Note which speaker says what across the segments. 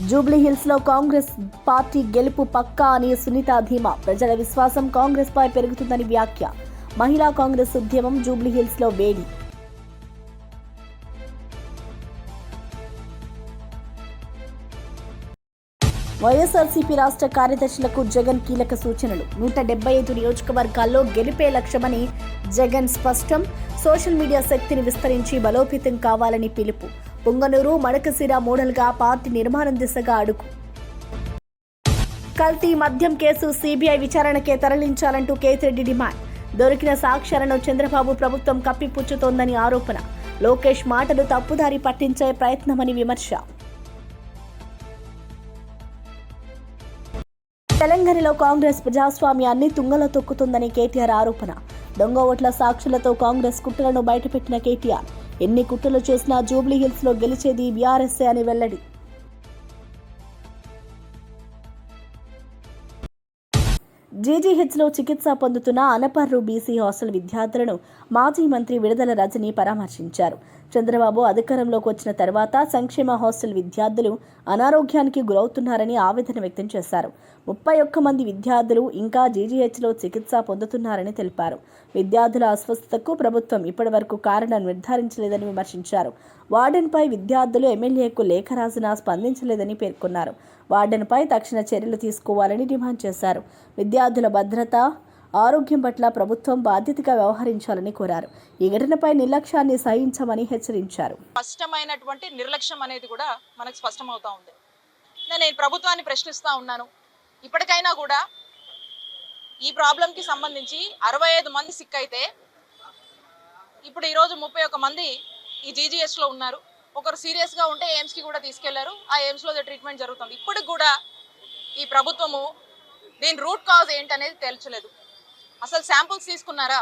Speaker 1: జూబ్లీహిల్స్ లో కాంగ్రెస్ పార్టీ గెలుపు పక్కా అని సునీత ధీమా. ప్రజల విశ్వాసం కాంగ్రెస్ పై పెరుగుతుందని వ్యాఖ్య. మహిళా కాంగ్రెస్ ఉద్యమం జూబ్లీహిల్స్ లో వేడి. వైఎస్ఆర్సీపీ రాష్ట్ర కార్యదర్శులకు జగన్ కీలక సూచనలు. 175 నియోజకవర్గాల్లో గెలిపే లక్ష్యమని జగన్ స్పష్టం. సోషల్ మీడియా శక్తిని విస్తరించి బలోపేతం కావాలని పిలుపు. పుంగనూరు, మడకశిర మోడల్గా పార్టీ నిర్మాణం దిశగా అడుగు. కల్తీ మద్యం కేసు సీబీఐ విచారణకే తరలించాలంటూ కేతిరెడ్డి డిమాండ్. దొరికిన సాక్ష్యాలను చంద్రబాబు ప్రభుత్వం కప్పిపుచ్చుతోందని ఆరోపణ. లోకేష్ మాటలు తప్పుదారి పట్టించే ప్రయత్నమని విమర్శ. తెలంగాణలో కాంగ్రెస్ ప్రజాస్వామ్యాన్ని తుంగలో తొక్కుతుందని కేటీఆర్ ఆరోపణ. దొంగ ఓట్ల సాక్షులతో కాంగ్రెస్ కుట్రలను బయటపెట్టిన కేటీఆర్. ఎన్ని కుట్రలు చేసినా జూబ్లీహిల్స్ లో గెలిచేది బీఆర్ఎస్ఏ అని వెల్లడి. జీజీహెచ్లో చికిత్స పొందుతున్న అనపర్రు బీసీ హాస్టల్ విద్యార్థులను మాజీ మంత్రి విడుదల రజని పరామర్శించారు. చంద్రబాబు అధికారంలోకి వచ్చిన తర్వాత సంక్షేమ హాస్టల్ విద్యార్థులు అనారోగ్యానికి గురవుతున్నారని ఆవేదన వ్యక్తం చేశారు. 31 మంది విద్యార్థులు ఇంకా జీజీహెచ్లో చికిత్స పొందుతున్నారని తెలిపారు. విద్యార్థుల అస్వస్థతకు ప్రభుత్వం ఇప్పటివరకు కారణం నిర్ధారించలేదని విమర్శించారు. వార్డెన్పై విద్యార్థులు ఎమ్మెల్యేకు లేఖ రాసినా స్పందించలేదని పేర్కొన్నారు. వార్డెన్పై తక్షణ చర్యలు తీసుకోవాలని డిమాండ్ చేశారు. విద్యార్థుల భద్రత, ఆరోగ్యం పట్ల ప్రభుత్వం బాధ్యతగా వ్యవహరించాలని కోరారు. ఈ ఘటనపై నిర్లక్ష్యాన్ని సహించమని హెచ్చరించారు.
Speaker 2: స్పష్టమైనటువంటి నిర్లక్ష్యం అనేది కూడా మనకు స్పష్టమవుతా ఉంది. నేను ప్రభుత్వాన్ని ప్రశ్నిస్తా ఉన్నాను. ఇప్పటికైనా కూడా ఈ ప్రాబ్లంకి సంబంధించి 65 మంది సిక్ అయితే ఇప్పుడు ఈరోజు 31 మంది ఈ జీజీఎస్లో ఉన్నారు. ఒకరు సీరియస్గా ఉంటే ఎయిమ్స్కి కూడా తీసుకెళ్లారు. ఆ ఎయిమ్స్లో ట్రీట్మెంట్ జరుగుతుంది. ఇప్పుడు కూడా ఈ ప్రభుత్వము దీని రూట్ కాజ్ ఏంటనేది తేల్చలేదు. అసలు శాంపుల్స్ తీసుకున్నారా?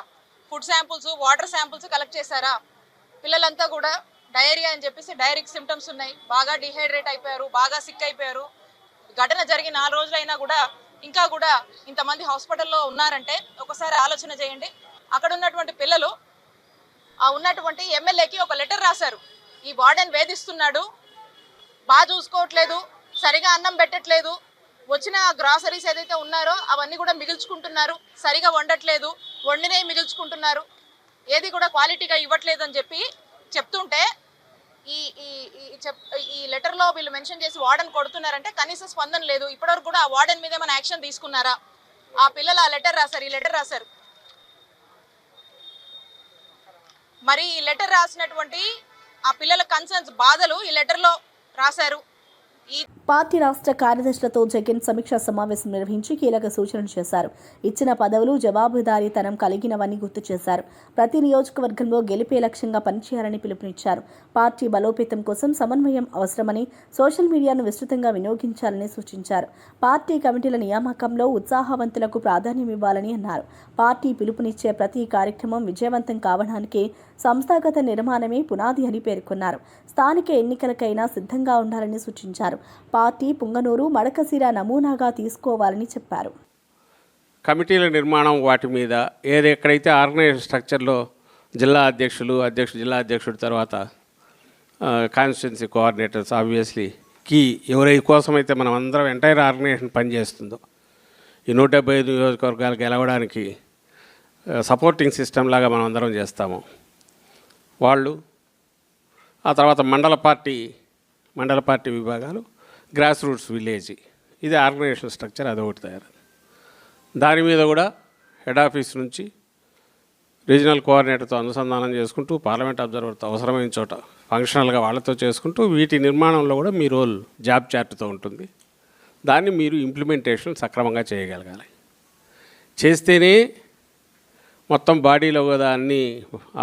Speaker 2: Food samples, water samples collect చేశారా? పిల్లలంతా కూడా డయేరియా అని చెప్పేసి డైరిక్ సిమ్టమ్స్ ఉన్నాయి. బాగా డిహైడ్రేట్ అయిపోయారు, బాగా సిక్ అయిపోయారు. ఘటన జరిగి 4 రోజులైనా కూడా ఇంకా కూడా ఇంతమంది హాస్పిటల్లో ఉన్నారంటే ఒకసారి ఆలోచన చేయండి. అక్కడ ఉన్నటువంటి పిల్లలు ఆ ఉన్నటువంటి ఎమ్మెల్యేకి ఒక లెటర్ రాశారు. ఈ వార్డెన్ వేధిస్తున్నాడు, బాగా చూసుకోవట్లేదు, సరిగా అన్నం పెట్టట్లేదు, వచ్చిన గ్రాసరీస్ ఏదైతే ఉన్నారో అవన్నీ కూడా మిగిల్చుకుంటున్నారు, సరిగా వండట్లేదు, వండినవి మిగిల్చుకుంటున్నారు, ఏది కూడా క్వాలిటీగా ఇవ్వట్లేదు అని చెప్పి చెప్తుంటే ఈ లెటర్లో వీళ్ళు మెన్షన్ చేసి వార్డెన్ కొడుతున్నారంటే కనీస స్పందన లేదు. ఇప్పటివరకు కూడా ఆ వార్డెన్ మీద ఏమైనా యాక్షన్ తీసుకున్నారా? ఆ పిల్లలు ఆ లెటర్ రాశారు, ఈ లెటర్ రాశారు. మరి ఈ లెటర్ రాసినటువంటి ఆ పిల్లల కన్సర్న్స్, బాధలు ఈ లెటర్లో రాశారు.
Speaker 1: పార్టీ రాష్ట్ర కార్యదర్శులతో జగన్ సమీక్షా సమావేశం నిర్వహించి కీలక సూచనలు చేశారు. ఇచ్చిన పదవులు జవాబుదారీతనం కలిగినవని గుర్తు చేశారు. ప్రతి నియోజకవర్గంలో గెలిపే లక్ష్యంగా పనిచేయాలని పిలుపునిచ్చారు. పార్టీ బలోపేతం కోసం సమన్వయం అవసరమని, సోషల్ మీడియాను విస్తృతంగా వినియోగించాలని సూచించారు. పార్టీ కమిటీల నియామకంలో ఉత్సాహవంతులకు ప్రాధాన్యం ఇవ్వాలని అన్నారు. పార్టీ పిలుపునిచ్చే ప్రతి కార్యక్రమం విజయవంతం కావడానికి సంస్థాగత నిర్మాణమే పునాది అని పేర్కొన్నారు. స్థానిక ఎన్నికలకైనా సిద్ధంగా ఉండాలని సూచించారు. పార్టీ పుంగనూరు, మడకశిర నమూనాగా తీసుకోవాలని చెప్పారు.
Speaker 3: కమిటీల నిర్మాణం, వాటి మీద ఎక్కడైతే ఆర్గనైజేషన్ స్ట్రక్చర్లో జిల్లా జిల్లా అధ్యక్షుడు తర్వాత కాన్స్టిట్యున్సీ కోఆర్డినేటర్స్ ఆబ్వియస్లీ కీ ఎవరి కోసమైతే మనం అందరం ఎంటైర్ ఆర్గనైజేషన్ పనిచేస్తుందో ఈ 175 నియోజకవర్గాలు గెలవడానికి సపోర్టింగ్ సిస్టమ్ లాగా మనం అందరం చేస్తాము. వాళ్ళు ఆ తర్వాత మండల పార్టీ విభాగాలు, గ్రాస్ రూట్స్ విలేజ్, ఇది ఆర్గనైజేషన్ స్ట్రక్చర్, అదొకటి తయారు. దాని మీద కూడా హెడ్ ఆఫీస్ నుంచి రీజనల్ కోఆర్డినేటర్తో అనుసంధానం చేసుకుంటూ, పార్లమెంట్ అబ్జర్వర్తో అవసరమైన చోట ఫంక్షనల్గా వాళ్ళతో చేసుకుంటూ, వీటి నిర్మాణంలో కూడా మీ రోల్ జాబ్ చార్ట్తో ఉంటుంది. దాన్ని మీరు ఇంప్లిమెంటేషన్ సక్రమంగా చేయగలగాలి. చేస్తేనే మొత్తం బాడీలో కూడా అన్ని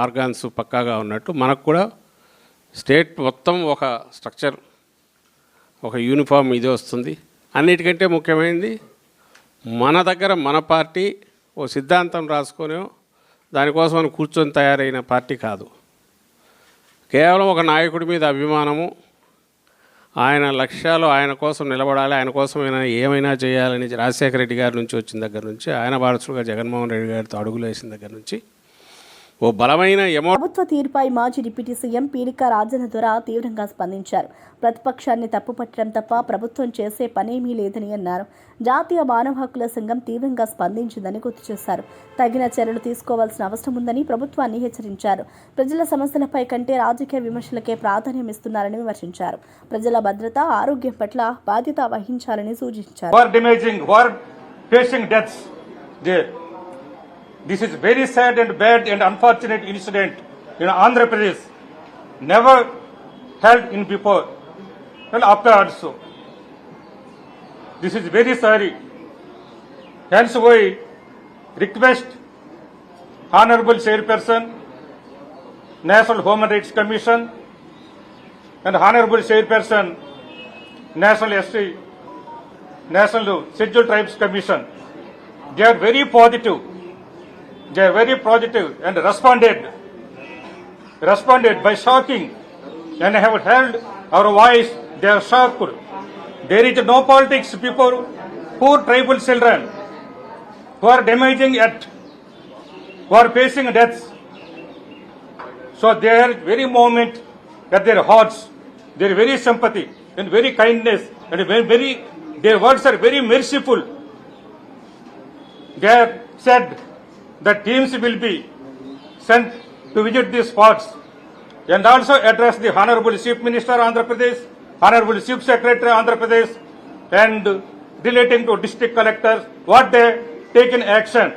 Speaker 3: ఆర్గాన్స్ పక్కాగా ఉన్నట్టు మనకు కూడా స్టేట్ మొత్తం ఒక స్ట్రక్చర్, ఒక యూనిఫామ్ ఇది వస్తుంది. అన్నిటికంటే ముఖ్యమైనది మన దగ్గర మన పార్టీ ఓ సిద్ధాంతం రాసుకొని దానికోసం అని కూర్చొని తయారైన పార్టీ కాదు. కేవలం ఒక నాయకుడి మీద అభిమానము, ఆయన లక్ష్యాలు ఆయన కోసం నిలబడాలి, ఆయన కోసం ఏమైనా చేయాలని రాజశేఖర రెడ్డి గారి నుంచి వచ్చిన దగ్గర నుంచి, ఆయన వారసుడుగా జగన్మోహన్ రెడ్డి గారితో అడుగులు వేసిన దగ్గర నుంచి ఓ బలమైన
Speaker 1: ప్రభుత్వ తీరుపై మాజీ డిప్యూటీ సీఎం పీడిక రాజన్న దొర తీవ్రంగా స్పందించారు. ప్రతిపక్షాన్ని తప్పుపట్టడం తప్ప ప్రభుత్వం చేసే పనేమీ లేదని అన్నారు. జాతీయ మానవ హక్కుల సంఘం తీవ్రంగా స్పందించిందని గుర్తు చేశారు. తగిన చర్యలు తీసుకోవాల్సిన అవసరం ఉందని ప్రభుత్వాన్ని హెచ్చరించారు. ప్రజల సమస్యలపై కంటే రాజకీయ విమర్శలకే ప్రాధాన్యం ఇస్తున్నారని విమర్శించారు. ప్రజల భద్రత, ఆరోగ్యం పట్ల బాధ్యత వహించాలని సూచించారు.
Speaker 4: This is very sad and bad and unfortunate incident in Andhra Pradesh. Never held in before and after also. This is very sorry. Hence we request Honorable Chairperson, National Human Rights Commission and Honorable Chairperson, National SC, National Scheduled Tribes Commission. They are very positive. They are very positive and responded by shocking and have held our voice. They are shocked. There is no politics before poor tribal children who are damaging at, who are facing deaths. So they are very moment at their hearts. They are very sympathy and very kindness and very their words are very merciful. They have said that teams will be sent to visit these spots and also address the Honorable Chief Minister Andhra Pradesh, Honorable Chief Secretary Andhra Pradesh and relating to district collectors what they taken action.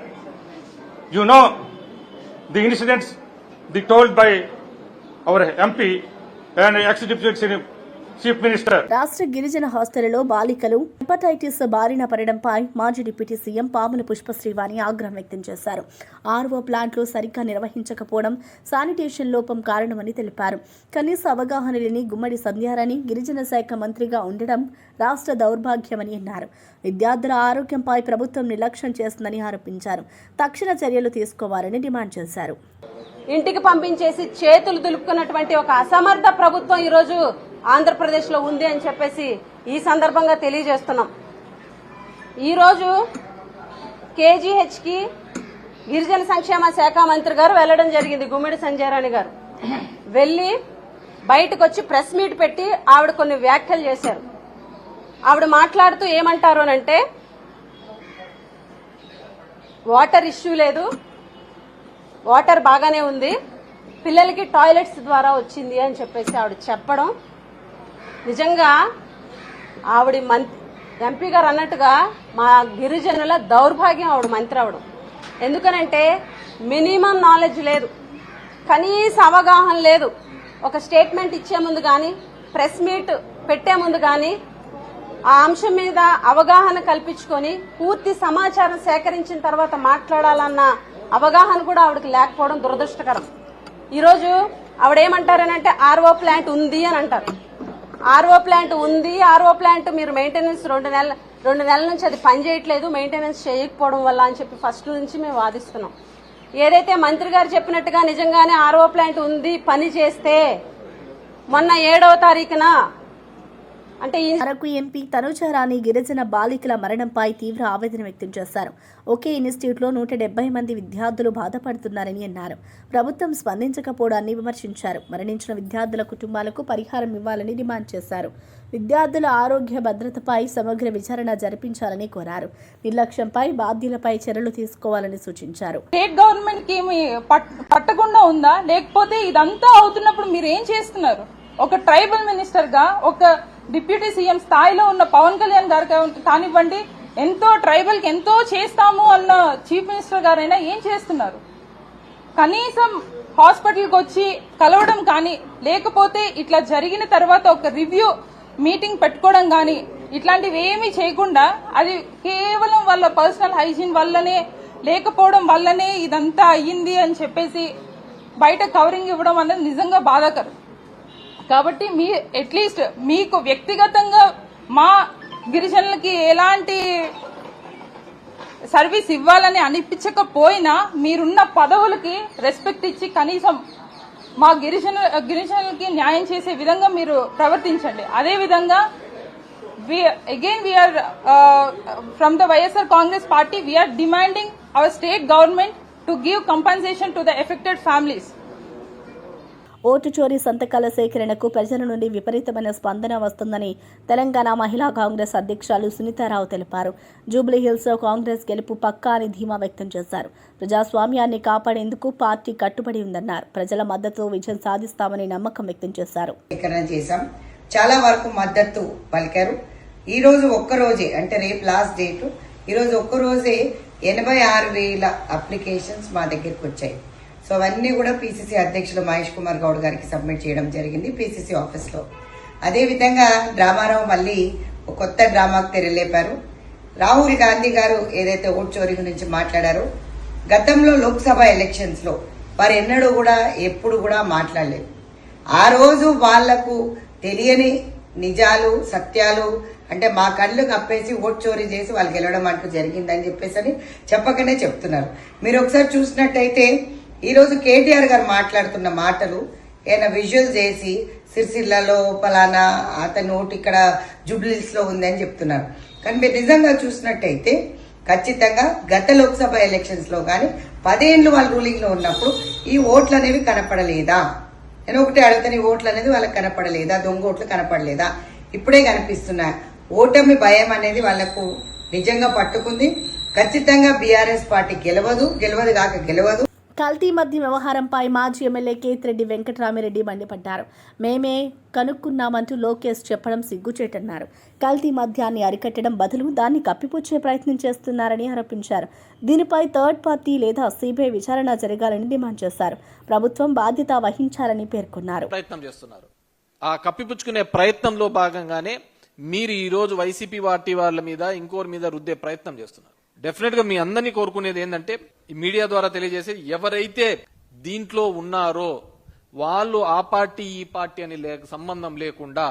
Speaker 4: You know the incidents told by our MP and ex-deputy Chief Minister.
Speaker 1: రాష్ట్ర గిరిజన హాస్టళ్లలో బాలికలు hepatitis బారిన పడడంపై మాజీ deputy CM పాముల పుష్పశ్రీవాణి ఆగ్రహం వ్యక్తం చేశారు. RO ప్లాంట్లు సరిగ్గా నిర్వహించకపోవడం, శానిటేషన్ లోపం కారణమని తెలిపారు. కనీస అవగాహన లేని గుమ్మడి సంధ్యారాణి గిరిజన శాఖ మంత్రిగా ఉండడం రాష్ట్ర దౌర్భాగ్యమని అన్నారు. విద్యార్థుల ఆరోగ్యంపై ప్రభుత్వం నిర్లక్ష్యం చేస్తుందని ఆరోపించారు. తక్షణ చర్యలు తీసుకోవాలని డిమాండ్ చేశారు.
Speaker 5: ఇంటికి పంపించేసి చేతులు దులుపుకున్నటువంటి ఒక అసమర్థ ప్రభుత్వం ఈరోజు ఆంధ్రప్రదేశ్ లో ఉంది అని చెప్పేసి ఈ సందర్భంగా తెలియజేస్తున్నాం. ఈరోజు కేజీహెచ్ కి గిరిజన సంక్షేమ శాఖ మంత్రి గారు వెళ్లడం జరిగింది. గుమ్మిడి సంజయరాణి గారు వెళ్లి బయటకు వచ్చి ప్రెస్ మీట్ పెట్టి ఆవిడ కొన్ని వ్యాఖ్యలు చేశారు. ఆవిడ మాట్లాడుతూ ఏమంటారు అనంటే వాటర్ ఇష్యూ లేదు, వాటర్ బాగానే ఉంది, పిల్లలకి టాయిలెట్స్ ద్వారా వచ్చింది అని చెప్పేసి ఆవిడ చెప్పడం నిజంగా ఆవిడ ఎంపీ గారు అన్నట్టుగా మా గిరిజనుల దౌర్భాగ్యం ఆవిడ మంత్రి అవడం. ఎందుకనంటే మినిమం నాలెడ్జ్ లేదు, కనీస అవగాహన లేదు. ఒక స్టేట్మెంట్ ఇచ్చే ముందు కానీ ప్రెస్ మీట్ పెట్టే ముందు కానీ ఆ అంశం మీద అవగాహన కల్పించుకొని పూర్తి సమాచారం సేకరించిన తర్వాత మాట్లాడాలన్న అవగాహన కూడా ఆవిడకి లేకపోవడం దురదృష్టకరం. ఈరోజు ఆవిడేమంటారనంటే ఆర్ఓ ప్లాంట్ ఉంది అని అంటారు. ఆర్ఓ ప్లాంట్ ఉంది, ఆర్ఓ ప్లాంట్ మీరు మెయింటెనెన్స్ 2 నెలల నుంచి అది పనిచేయట్లేదు, మెయింటెనెన్స్ చేయకపోవడం వల్ల అని చెప్పి ఫస్ట్ నుంచి మేము వాదిస్తున్నాం. ఏదైతే మంత్రి గారు చెప్పినట్టుగా నిజంగానే ఆర్ఓ ప్లాంట్ ఉంది, పని చేస్తే మొన్న 7వ తారీఖున అంటే
Speaker 1: అరకు ఎంపీ తనుజారాణి గిరిజన బాలికల మరణంపై తీవ్ర ఆవేదన వ్యక్తం చేశారు. ఒకే ఇన్స్టిట్యూట్లో 170 మంది విద్యార్థులు బాధపడుతున్నారని అన్నారు. ప్రభుత్వం స్పందించకపోవడాన్ని విమర్శించారు. మరణించిన విద్యార్థుల కుటుంబాలకు పరిహారం ఇవ్వాలని డిమాండ్ చేశారు. విద్యార్థుల ఆరోగ్య భద్రతపై సమగ్ర విచారణ జరిపించాలని కోరారు. నిర్లక్ష్యంపై బాధ్యులపై చర్యలు తీసుకోవాలని సూచించారు.
Speaker 6: స్టేట్ గవర్నమెంట్ కి పట్టకుండా ఉందా, లేకపోతే ఇదంతా అవుతున్నప్పుడు మీరు ఏం చేస్తున్నారు? ఒక ట్రైబల్ మినిస్టర్ గా, ఒక డిప్యూటీ సీఎం స్థాయిలో ఉన్న పవన్ కళ్యాణ్ గారు కానివ్వండి, ఎంతో ట్రైబల్ కి ఎంతో చేస్తాము అన్న చీఫ్ మినిస్టర్ గారైనా ఏం చేస్తున్నారు? కనీసం హాస్పిటల్కి వచ్చి కలవడం కానీ, లేకపోతే ఇట్లా జరిగిన తర్వాత ఒక రివ్యూ మీటింగ్ పెట్టుకోవడం కానీ, ఇట్లాంటివి ఏమీ చేయకుండా అది కేవలం వాళ్ళ పర్సనల్ హైజీన్ వల్లనే లేకపోవడం వల్లనే ఇదంతా అయ్యింది అని చెప్పేసి బయట కవరింగ్ ఇవ్వడం అనేది నిజంగా బాధాకరం. కాబట్టి మీ అట్లీస్ట్ మీకు వ్యక్తిగతంగా మా గిరిజనులకి ఎలాంటి సర్వీస్ ఇవ్వాలని అనిపించకపోయినా మీరున్న పదవులకి రెస్పెక్ట్ ఇచ్చి కనీసం మా గిరిజనులకి న్యాయం చేసే విధంగా మీరు ప్రవర్తించండి. అదేవిధంగా we are from the YSR Congress party we are demanding our state government to give compensation to the affected families.
Speaker 1: Vote చోరీ సంతకాల సేకరణకు ప్రజల నుండి విపరీతమైన స్పందన వస్తుందని తెలంగాణ మహిళా కాంగ్రెస్ అధ్యక్షురాలు సునీతారావు తెలిపారు. జూబ్లీహిల్స్లో కాంగ్రెస్ గెలుపు పక్కా అని ధీమా వ్యక్తం చేశారు. ప్రజాస్వామ్యాన్ని కాపాడేందుకు పార్టీ కట్టుబడి ఉందన్నారు. ప్రజల మద్దతుతో విజయం సాధిస్తామని నమ్మకం వ్యక్తం చేశారు.
Speaker 7: చాలా వరకు మద్దతు పలికారు. ఈ రోజు ఒక్కరోజే అంటే రేపు లాస్ట్ డేట్, ఈరోజు ఒక్కరోజే 86,000 అప్లికేషన్స్ మా దగ్గరికి వచ్చాయి. సో అవన్నీ కూడా పీసీసీ అధ్యక్షులు మహేష్ కుమార్ గౌడ్ గారికి సబ్మిట్ చేయడం జరిగింది పీసీసీ ఆఫీస్లో. అదేవిధంగా డ్రామారావు మళ్ళీ ఒక కొత్త డ్రామాకు తెరలేపారు. రాహుల్ గాంధీ గారు ఏదైతే ఓట్ చోరీ గురించి మాట్లాడారో, గతంలో లోక్సభ ఎలక్షన్స్లో వారు ఎన్నడూ కూడా ఎప్పుడు కూడా మాట్లాడలేదు. ఆ రోజు వాళ్లకు తెలియని నిజాలు సత్యాలు అంటే మా కళ్ళు కప్పేసి ఓట్ చోరీ చేసి వాళ్ళు గెలవడం అంటూ జరిగిందని చెప్పేసి అని చెప్పకనే చెప్తున్నారు. మీరు ఒకసారి చూసినట్టయితే ఈరోజు కేటీఆర్ గారు మాట్లాడుతున్న మాటలు ఏమైనా విజువల్ చేసి సిరిసిల్లలో పలానా అతని ఓటు ఇక్కడ జూబ్లీహిల్స్ లో ఉందని చెప్తున్నారు. కానీ మీరు నిజంగా చూసినట్టయితే ఖచ్చితంగా గత లోక్సభ ఎలక్షన్స్ లో కానీ 10 ఏళ్ళు వాళ్ళు రూలింగ్ లో ఉన్నప్పుడు ఈ ఓట్లు అనేవి కనపడలేదా? నేను ఒకటే అడుగుతాను, ఈ ఓట్లు అనేది వాళ్ళకి కనపడలేదా? దొంగ ఓట్లు కనపడలేదా? ఇప్పుడే కనిపిస్తున్నాయి. ఓటమి భయం అనేది వాళ్లకు నిజంగా పట్టుకుంది. ఖచ్చితంగా బీఆర్ఎస్ పార్టీ గెలవదు కాక గెలవదు.
Speaker 1: కల్తీ మద్యం వ్యవహారంపై మాజీ ఎమ్మెల్యే కేతిరెడ్డి వెంకటరామిరెడ్డి మండిపడ్డారు. మేమే కనుక్కున్నామంటూ లోకేష్ చెప్పడం సిగ్గుచేటన్నారు. కల్తీ మద్యాన్ని అరికట్టడం బదులు దాన్ని కప్పిపుచ్చే ప్రయత్నం చేస్తున్నారని ఆరోపించారు. దీనిపై థర్డ్ పార్టీ లేదా సిబిఐ విచారణ జరగాలని డిమాండ్ చేశారు. ప్రభుత్వం బాధ్యత వహించాలని పేర్కొన్నారు.
Speaker 8: ప్రయత్నం చేస్తున్నారు. ఆ కప్పిపుచ్చుకునే ప్రయత్నంలో భాగంగానే మీరు ఈ రోజు వైసీపీ పార్టీ వాళ్ళ మీద ఇంకోరి మీద రుద్దే ప్రయత్నం చేస్తున్నారు. డెఫినెట్ గా మీ అందరినీ కోరుకునేది ఏంటంటే, ఈ మీడియా ద్వారా తెలియజేసేది, ఎవరైతే దీంట్లో ఉన్నారో వాళ్ళు ఆ పార్టీ ఈ పార్టీ అని సంబంధం లేకుండా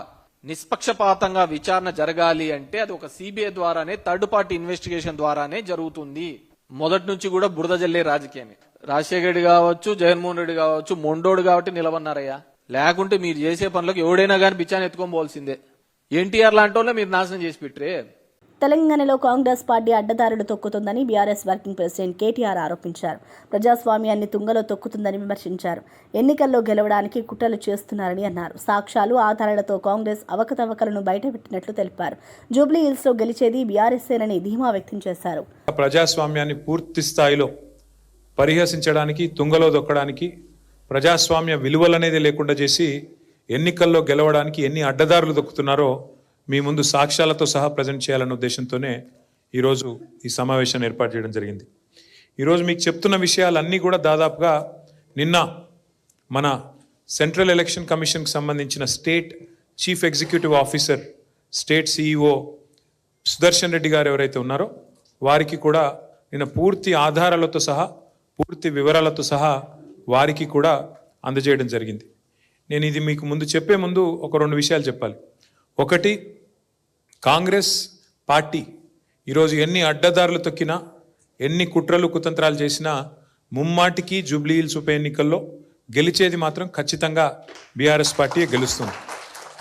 Speaker 8: నిష్పక్షపాతంగా విచారణ జరగాలి అంటే అది ఒక సిబిఐ ద్వారానే, థర్డ్ పార్టీ ఇన్వెస్టిగేషన్ ద్వారానే జరుగుతుంది. మొదటి నుంచి కూడా బురద జల్లే రాజకీయమే. రాజశేఖర రెడ్డి కావచ్చు, జగన్మోహన్ రెడ్డి కావచ్చు, మొండోడు కాబట్టి నిలవన్నారయ్యా. లేకుంటే మీరు చేసే పనులకు ఎవడైనా కానీ బిచ్చాన్ని ఎత్తుకోబోల్సిందే. ఎన్టీఆర్ లాంటి వాళ్ళ మీరు నాశనం చేసి పెట్టరే.
Speaker 1: తెలంగాణలో కాంగ్రెస్ పార్టీ అడ్డదారులు తొక్కుతుందని బీఆర్ఎస్ వర్కింగ్ ప్రెసిడెంట్ కేటీఆర్ ఆరోపించారు. ప్రజాస్వామ్యాన్ని తుంగలో తొక్కుతుందని విమర్శించారు. ఎన్నికల్లో గెలవడానికి కుట్రలు చేస్తున్నారని అన్నారు. సాక్ష్యాలు ఆధారాలతో కాంగ్రెస్ అవకతవకలను బయటపెట్టినట్లు తెలిపారు. జూబ్లీహిల్స్లో గెలిచేది బీఆర్ఎస్ఏనని ధీమా వ్యక్తం చేశారు.
Speaker 9: ప్రజాస్వామ్యాన్ని పూర్తి స్థాయిలో పరిహసించడానికి, తుంగలో దొక్కడానికి, ప్రజాస్వామ్య విలువలనేది లేకుండా చేసి ఎన్నికల్లో గెలవడానికి ఎన్ని అడ్డదారులు దొక్కుతున్నారో మీ ముందు సాక్ష్యాలతో సహా ప్రజెంట్ చేయాలన్న ఉద్దేశంతోనే ఈరోజు ఈ సమావేశాన్ని ఏర్పాటు చేయడం జరిగింది. ఈరోజు మీకు చెప్తున్న విషయాలన్నీ కూడా దాదాపుగా నిన్న మన సెంట్రల్ ఎలక్షన్ కమిషన్కి సంబంధించిన state chief executive officer, state CEO Sudarshan Reddy గారు ఎవరైతే ఉన్నారో వారికి కూడా నిన్న పూర్తి ఆధారాలతో సహా, పూర్తి వివరాలతో సహా వారికి కూడా అందజేయడం జరిగింది. నేను ఇది మీకు ముందు చెప్పే ముందు ఒక 2 విషయాలు చెప్పాలి. ఒకటి, కాంగ్రెస్ పార్టీ ఈరోజు ఎన్ని అడ్డదారులు తొక్కినా, ఎన్ని కుట్రలు కుతంత్రాలు చేసినా ముమ్మాటికి జూబ్లీహిల్స్ ఉప ఎన్నికల్లో గెలిచేది మాత్రం ఖచ్చితంగా బీఆర్ఎస్ పార్టీయే గెలుస్తుంది.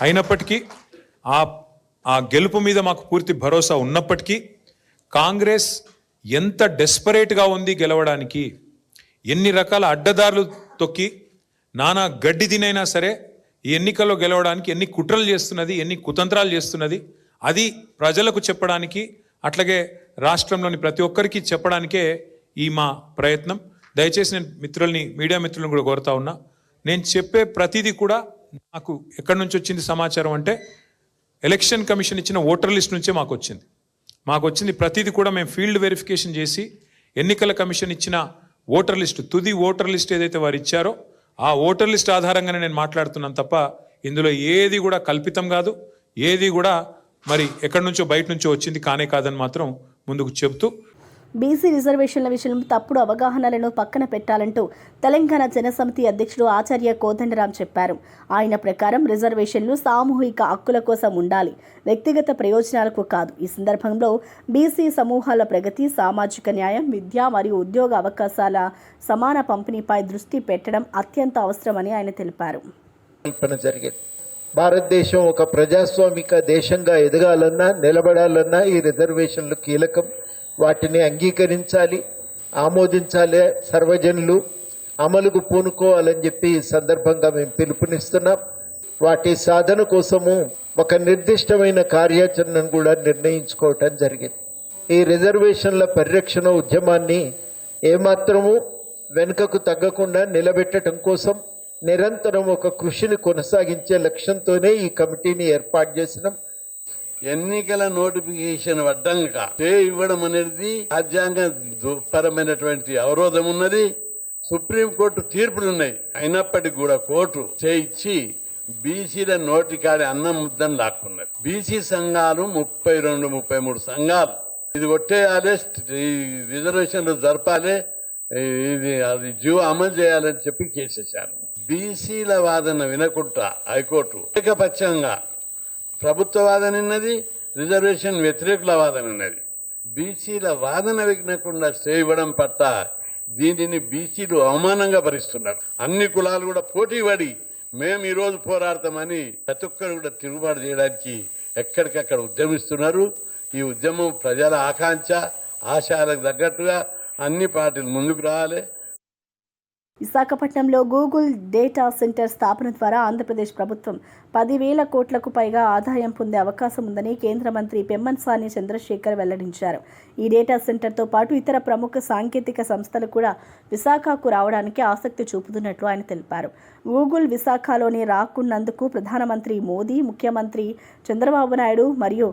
Speaker 9: అయినప్పటికీ ఆ గెలుపు మీద మాకు పూర్తి భరోసా ఉన్నప్పటికీ కాంగ్రెస్ ఎంత డెస్పరేట్గా ఉంది గెలవడానికి, ఎన్ని రకాల అడ్డదారులు తొక్కి నానా గడ్డి తినైనా సరే ఈ ఎన్నికల్లో గెలవడానికి ఎన్ని కుట్రలు చేస్తున్నది, ఎన్ని కుతంత్రాలు చేస్తున్నది, అది ప్రజలకు చెప్పడానికి, అట్లాగే రాష్ట్రంలోని ప్రతి ఒక్కరికి చెప్పడానికే ఈ మా ప్రయత్నం. దయచేసి నేను మీడియా మిత్రులను కూడా కోరుతా ఉన్నా, నేను చెప్పే ప్రతిదీ కూడా నాకు ఎక్కడి నుంచి వచ్చింది సమాచారం అంటే ఎలక్షన్ కమిషన్ ఇచ్చిన ఓటర్ లిస్ట్ నుంచే మాకు వచ్చింది. ప్రతిదీ కూడా మేము ఫీల్డ్ వెరిఫికేషన్ చేసి ఎన్నికల కమిషన్ ఇచ్చిన ఓటర్ లిస్టు, తుది ఓటర్ లిస్ట్ ఏదైతే వారు ఇచ్చారో ఆ ఓటర్ లిస్ట్ ఆధారంగానే నేను మాట్లాడుతున్నాను తప్ప ఇందులో ఏది కూడా కల్పితం కాదు, ఏది కూడా మరి ఎక్కడి నుంచో బయట నుంచో వచ్చింది కానే కాదని మాత్రం ముందుకు చెబుతూ,
Speaker 1: బీసీ రిజర్వేషన్ల విషయంలో తప్పుడు అవగాహనలను పక్కన పెట్టాలంటూ తెలంగాణ జనసమితి అధ్యక్షుడు ఆచార్య కోదండరాం చెప్పారు. ఆయన ప్రకారం రిజర్వేషన్లు సామూహిక హక్కుల కోసం ఉండాలి, వ్యక్తిగత ప్రయోజనాలకు కాదు. ఈ సందర్భంలో బీసీ సమూహాల ప్రగతి, సామాజిక న్యాయం, విద్య మరియు ఉద్యోగ అవకాశాల సమాన పంపిణీపై దృష్టి పెట్టడం అత్యంత అవసరమని ఆయన తెలిపారు.
Speaker 10: భారతదేశం ఒక ప్రజాస్వామిక దేశంగా ఎదగాలన్నా, నిలబడాలన్నా ఈ రిజర్వేషన్లు కీలకం. వాటిని అంగీకరించాలి. ఆమోదించాలి, సర్వజనులు అమలుకు పూనుకోవాలని చెప్పి ఈ సందర్భంగా మేము పిలుపునిస్తున్నాం. వాటి సాధన కోసము ఒక నిర్దిష్టమైన కార్యాచరణను కూడా నిర్ణయించుకోవటం జరిగింది. ఈ రిజర్వేషన్ల పరిరక్షణ ఉద్యమాన్ని ఏమాత్రము వెనుకకు తగ్గకుండా నిలబెట్టడం కోసం నిరంతరం ఒక కృషిని కొనసాగించే లక్ష్యంతోనే ఈ కమిటీని ఏర్పాటు చేసినాం.
Speaker 11: ఎన్నికల నోటిఫికేషన్ అడ్డంగా స్టే ఇవ్వడం అనేది రాజ్యాంగ పరమైనటువంటి అవరోధం ఉన్నది. సుప్రీంకోర్టు తీర్పులున్నాయి. అయినప్పటికీ కూడా కోర్టు స్టే ఇచ్చి బీసీల నోటికాడి అన్నం ముద్దను లాక్కున్నది. బీసీ సంఘాలు 32-33 సంఘాలు ఇది కొట్టేయాలి, రిజర్వేషన్లు జరపాలి, అది జీవో అమలు చేయాలని చెప్పి కేసేశారు. బీసీల వాదన వినకుండా హైకోర్టు ఏకపక్షంగా ప్రభుత్వ వాదన ఉన్నది, రిజర్వేషన్ వ్యతిరేకుల వాదన ఉన్నది. బీసీల వాదన వినకుండా స్టే ఇవ్వడం పట్ల దీనిని బీసీలు అవమానంగా భరిస్తున్నారు. అన్ని కులాలు కూడా పోటీ పడి మేము ఈ రోజు పోరాడతామని ప్రతి ఒక్కరు కూడా తిరుగుబాటు చేయడానికి ఎక్కడికక్కడ ఉద్యమిస్తున్నారు. ఈ ఉద్యమం ప్రజల ఆకాంక్ష, ఆశయాలకు తగ్గట్టుగా అన్ని పార్టీలు ముందుకు రావాలి.
Speaker 1: విశాఖపట్నంలో గూగుల్ డేటా సెంటర్ స్థాపన ద్వారా ఆంధ్రప్రదేశ్ ప్రభుత్వం 10,000 కోట్లకు పైగా ఆదాయం పొందే అవకాశం ఉందని కేంద్ర మంత్రి పెమ్మసాని చంద్రశేఖర్ వెల్లడించారు. ఈ డేటా సెంటర్తో పాటు ఇతర ప్రముఖ సాంకేతిక సంస్థలు కూడా విశాఖకు రావడానికి ఆసక్తి చూపుతున్నట్లు ఆయన తెలిపారు. గూగుల్ విశాఖలోని రాకున్నందుకు ప్రధానమంత్రి మోదీ, ముఖ్యమంత్రి చంద్రబాబు నాయుడు మరియు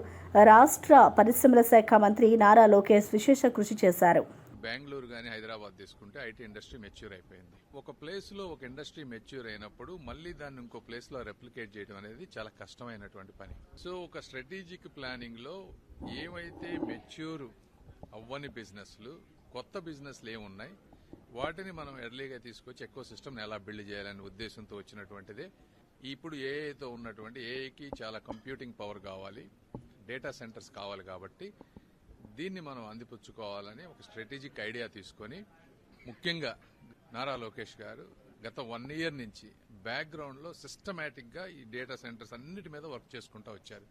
Speaker 1: రాష్ట్ర పరిశ్రమల శాఖ మంత్రి నారా లోకేష్ విశేష కృషి చేశారు.
Speaker 12: బెంగళూరు కానీ హైదరాబాద్ తీసుకుంటే ఐటీ ఇండస్ట్రీ మెచ్యూర్ అయిపోయింది. ఒక ప్లేస్లో ఒక ఇండస్ట్రీ మెచ్యూర్ అయినప్పుడు మళ్ళీ దాన్ని ఇంకో ప్లేస్లో రెప్లికేట్ చేయడం అనేది చాలా కష్టమైనటువంటి పని. సో ఒక స్ట్రాటజిక్ ప్లానింగ్లో ఏమైతే మెచ్యూర్ అవ్వని బిజినెస్లు, కొత్త బిజినెస్లు ఏమున్నాయి వాటిని మనం ఎర్లీగా తీసుకొచ్చి ఎకో సిస్టమ్ని ఎలా బిల్డ్ చేయాలనే ఉద్దేశంతో వచ్చినటువంటిదే. ఇప్పుడు ఏఐతో ఉన్నటువంటి ఏఐకి చాలా కంప్యూటింగ్ పవర్ కావాలి, డేటా సెంటర్స్ కావాలి. కాబట్టి దీన్ని మనం అందిపుచ్చుకోవాలని ఒక స్ట్రాటజిక్ ఐడియా తీసుకొని ముఖ్యంగా నారా లోకేష్ గారు గత 1 year నుంచి బ్యాక్గ్రౌండ్లో సిస్టమేటిక్గా ఈ డేటా సెంటర్స్ అన్నిటి మీద వర్క్ చేసుకుంటూ వచ్చారు.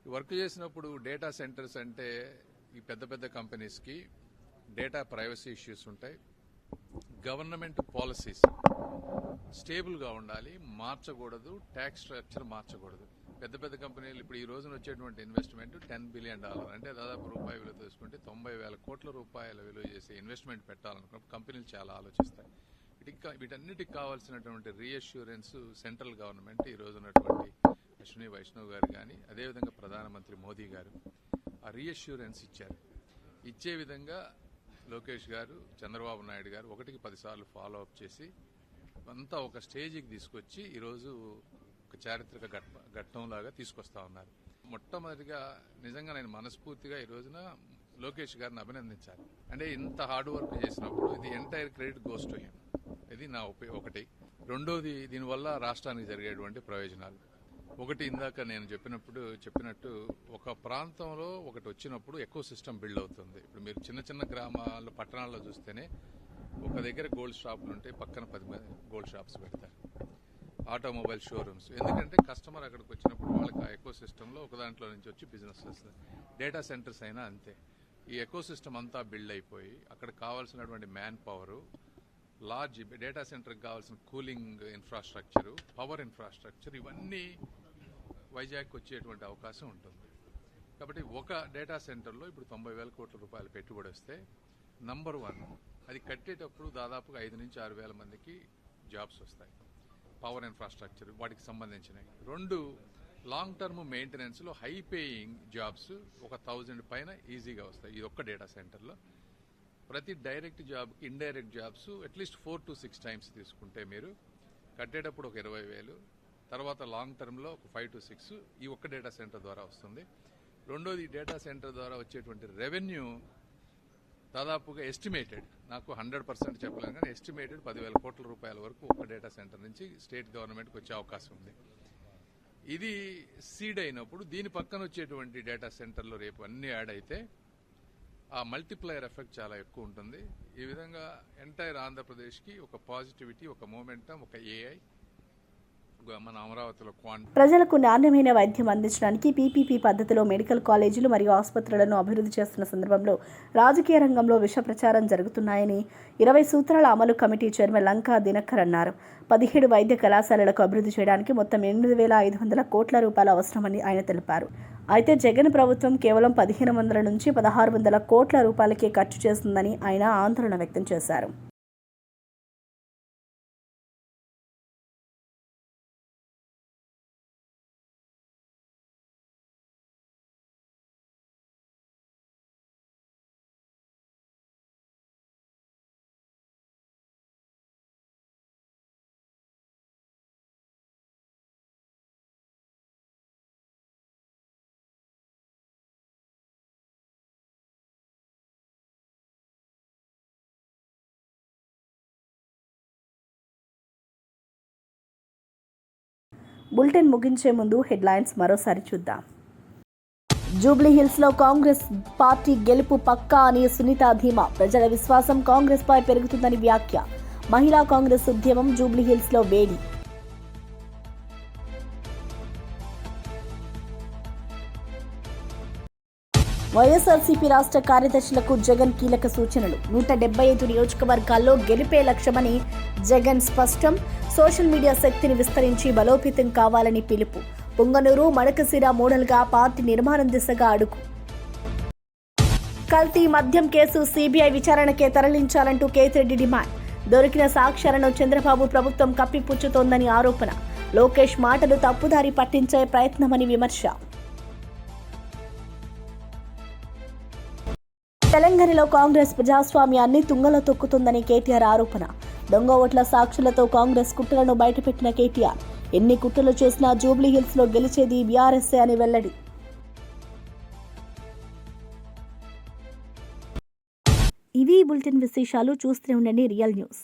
Speaker 12: ఈ వర్క్ చేసినప్పుడు డేటా సెంటర్స్ అంటే ఈ పెద్ద పెద్ద కంపెనీస్కి డేటా ప్రైవసీ ఇష్యూస్ ఉంటాయి. గవర్నమెంట్ పాలసీస్ స్టేబుల్గా ఉండాలి, మార్చకూడదు, ట్యాక్స్ స్ట్రక్చర్ మార్చకూడదు. పెద్ద పెద్ద కంపెనీలు ఇప్పుడు ఈ రోజున వచ్చేటువంటి ఇన్వెస్ట్మెంట్ $10 billion అంటే దాదాపు రూపాయి విలువ తీసుకుంటే 90,000 కోట్ల రూపాయల విలువ చేసే ఇన్వెస్ట్మెంట్ పెట్టాలనుకున్నప్పుడు కంపెనీలు చాలా ఆలోచిస్తాయి. వీటన్నిటికి కావాల్సినటువంటి రీఅష్యూరెన్స్ సెంట్రల్ గవర్నమెంట్ ఈ రోజు ఉన్నటువంటి అశ్విని వైష్ణవ్ గారు కానీ అదేవిధంగా ప్రధానమంత్రి మోదీ గారు ఆ రీఅష్యూరెన్స్ ఇచ్చారు. ఇచ్చే విధంగా లోకేష్ గారు, చంద్రబాబు నాయుడు గారు 1కి 10 సార్లు ఫాలో అప్ చేసి అంతా ఒక స్టేజ్కి తీసుకొచ్చి ఈరోజు ఒక చారిత్రక ఘట్టంలాగా తీసుకొస్తా ఉన్నారు. మొట్టమొదటిగా నిజంగా నేను మనస్ఫూర్తిగా ఈ రోజున లోకేష్ గారిని అభినందించాలి. అంటే ఇంత హార్డ్ వర్క్ చేసినప్పుడు ఇది entire credit goes to him. ఇది నా ఒకటి. రెండోది దీనివల్ల రాష్ట్రానికి జరిగేటువంటి ప్రయోజనాలు. ఒకటి ఇందాక నేను చెప్పినట్టు ఒక ప్రాంతంలో ఒకటి వచ్చినప్పుడు ఎకో సిస్టమ్ బిల్డ్ అవుతుంది. ఇప్పుడు మీరు చిన్న చిన్న గ్రామాల్లో, పట్టణాల్లో చూస్తేనే ఒక దగ్గర గోల్డ్ షాపులు ఉంటాయి, పక్కన 10 గోల్డ్ షాప్స్ పెడతారు. ఆటోమొబైల్ షోరూమ్స్, ఎందుకంటే కస్టమర్ అక్కడికి వచ్చినప్పుడు వాళ్ళకి ఆ ఎకో సిస్టంలో ఒక దాంట్లో నుంచి వచ్చి బిజినెస్ వస్తుంది. డేటా సెంటర్స్ అయినా అంతే. ఈ ఎకో సిస్టమ్ అంతా బిల్డ్ అయిపోయి అక్కడ కావాల్సినటువంటి మ్యాన్ పవర్, లార్జ్ డేటా సెంటర్కి కావాల్సిన కూలింగ్ ఇన్ఫ్రాస్ట్రక్చర్, పవర్ ఇన్ఫ్రాస్ట్రక్చర్ ఇవన్నీ వైజాగ్కి వచ్చేటువంటి అవకాశం ఉంటుంది. కాబట్టి ఒక డేటా సెంటర్లో ఇప్పుడు 90,000 కోట్ల రూపాయలు పెట్టుబడి వస్తే నంబర్ 1 అది కట్టేటప్పుడు దాదాపుగా 5 నుంచి 6 వేల మందికి జాబ్స్ వస్తాయి. పవర్ ఇన్ఫ్రాస్ట్రక్చర్ వాటికి సంబంధించినవి. 2 లాంగ్ టర్మ్ మెయింటెనెన్స్లో హై పేయింగ్ జాబ్స్ ఒక 1000 పైన ఈజీగా వస్తాయి ఈ ఒక్క డేటా సెంటర్లో. ప్రతి డైరెక్ట్ జాబ్కి indirect jobs at least 4 to 6 times తీసుకుంటే మీరు కట్టేటప్పుడు ఒక 20,000, తర్వాత లాంగ్ టర్మ్లో ఒక 5 to 6 ఈ ఒక్క డేటా సెంటర్ ద్వారా వస్తుంది. రెండోది డేటా సెంటర్ ద్వారా వచ్చేటువంటి రెవెన్యూ దాదాపుగా ఎస్టిమేటెడ్, నాకు 100% చెప్పలేను కానీ ఎస్టిమేటెడ్ 10,000 కోట్ల రూపాయల వరకు ఒక డేటా సెంటర్ నుంచి స్టేట్ గవర్నమెంట్కి వచ్చే అవకాశం ఉంది. ఇది సీడ్ అయినప్పుడు దీని పక్కన వచ్చేటువంటి డేటా సెంటర్లో రేపు అన్ని యాడ్ అయితే ఆ మల్టిప్లయర్ ఎఫెక్ట్ చాలా ఎక్కువ ఉంటుంది. ఈ విధంగా ఎంటైర్ ఆంధ్రప్రదేశ్కి ఒక పాజిటివిటీ, ఒక మూమెంటం, ఒక ఏఐ, మన అమరావతిలో
Speaker 1: ప్రజలకు నాణ్యమైన వైద్యం అందించడానికి పీపీపీ పద్ధతిలో మెడికల్ కాలేజీలు మరియు ఆసుపత్రులను అభివృద్ధి చేస్తున్న సందర్భంలో రాజకీయ రంగంలో విష ప్రచారం జరుగుతున్నాయని 20 సూత్రాల అమలు కమిటీ చైర్మన్ లంకా దినకర్ అన్నారు. 17 వైద్య కళాశాలలకు అభివృద్ధి చేయడానికి మొత్తం 8,500 కోట్ల రూపాయలు అవసరమని ఆయన తెలిపారు. అయితే జగన్ ప్రభుత్వం కేవలం 1,500 నుంచి 1,600 కోట్ల రూపాయలకే ఖర్చు చేస్తుందని ఆయన ఆందోళన వ్యక్తం చేశారు. బులెటిన్ ముగించే ముందు హెడ్లైన్స్ మరోసారి చూద్దాం. జూబ్లీహిల్స్లో కాంగ్రెస్ పార్టీ గెలుపు పక్కా అని సునీత ధీమా. ప్రజల విశ్వాసం కాంగ్రెస్ పై పెరుగుతుందని వ్యాఖ్య. మహిళా కాంగ్రెస్ ఉద్యమం జూబ్లీహిల్స్లో వేడి. వైఎస్ఆర్సీపీ రాష్ట్ర కార్యదర్శులకు జగన్ కీలక సూచనలు. 175 నియోజకవర్గాల్లో గెలిపే లక్ష్యమని జగన్ స్పష్టం. సోషల్ మీడియా శక్తిని విస్తరించి బలోపేతం కావాలని పిలుపు. పొంగనూరు, మడకశిర మోడల్గా పార్టీ నిర్మాణం దిశగా అడుగు. కల్తీ మద్యం కేసు సీబీఐ విచారణకే తరలించాలంటూ కేతిరెడ్డి డిమాండ్. దొరికిన సాక్ష్యాలను చంద్రబాబు ప్రభుత్వం కప్పిపుచ్చుతోందని ఆరోపణ. లోకేష్ మాటలు తప్పుదారి పట్టించే ప్రయత్నమని విమర్శ. తెలంగాణలో కాంగ్రెస్ ప్రజాస్వామ్యాన్ని తుంగలో తొక్కుతుందని కేటీఆర్ ఆరోపణ. దొంగ ఓట్ల సాక్షులతో కాంగ్రెస్ కుట్రలను బయటపెట్టిన కేటీఆర్. ఎన్ని కుట్రలు చేసినా జూబ్లీహిల్స్లో గెలిచేది బీఆర్ఎస్ఏ అని వెల్లడి. ఇవి బులెటిన్ విశేషాలు. చూస్తూనే ఉండండి రియల్ న్యూస్.